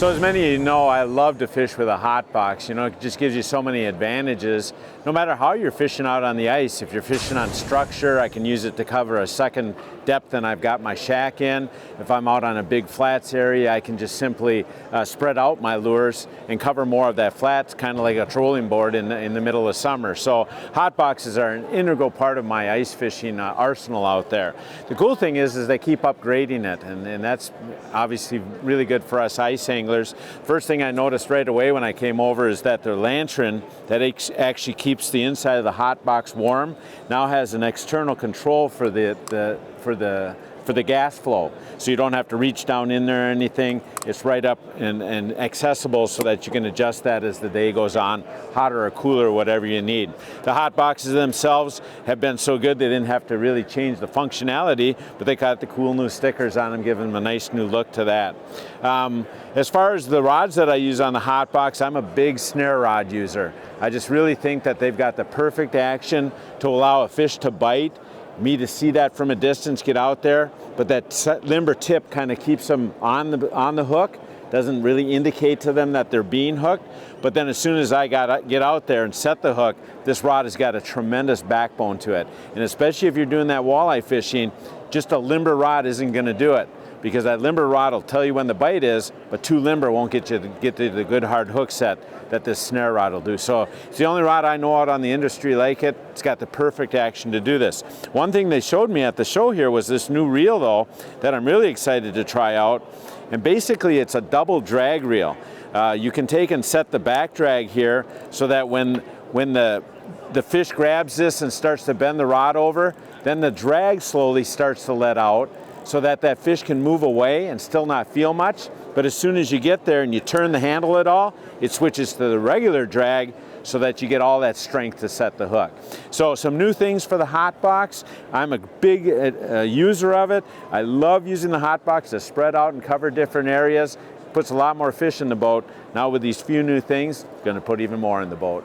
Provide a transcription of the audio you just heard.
So as many of you know, I love to fish with a hot box. You know, it just gives you so many advantages. No matter how you're fishing out on the ice, if you're fishing on structure, I can use it to cover a second depth than I've got my shack in. If I'm out on a big flats area, I can just simply spread out my lures and cover more of that flats, kind of like a trolling board in the middle of summer. So hot boxes are an integral part of my ice fishing arsenal out there. The cool thing is they keep upgrading it, and that's obviously really good for us ice anglers. First thing I noticed right away when I came over is that their lantern that actually keeps the inside of the hot box warm now has an external control for the gas flow, so you don't have to reach down in there or anything. It's right up and accessible so that you can adjust that as the day goes on, hotter or cooler, whatever you need. The hot boxes themselves have been so good they didn't have to really change the functionality, but they got the cool new stickers on them, giving them a nice new look to that. As far as the rods that I use on the hot box, I'm a big snare rod user. I just really think that they've got the perfect action to allow a fish to bite, me to see that from a distance, get out there, but that limber tip kind of keeps them on the hook, doesn't really indicate to them that they're being hooked. But then as soon as I get out there and set the hook, this rod has got a tremendous backbone to it. And especially if you're doing that walleye fishing, just a limber rod isn't going to do it, because that limber rod will tell you when the bite is, but too limber won't get you to get to the good hard hook set that this snare rod will do. So it's the only rod I know out on the industry like it. It's got the perfect action to do this. One thing they showed me at the show here was this new reel though that I'm really excited to try out. And basically it's a double drag reel. You can take and set the back drag here so that when the fish grabs this and starts to bend the rod over, then the drag slowly starts to let out, so that fish can move away and still not feel much. But as soon as you get there and you turn the handle at all, it switches to the regular drag so that you get all that strength to set the hook. So some new things for the hot box. I'm a big user of it. I love using the hot box to spread out and cover different areas. Puts a lot more fish in the boat. Now with these few new things, going to put even more in the boat.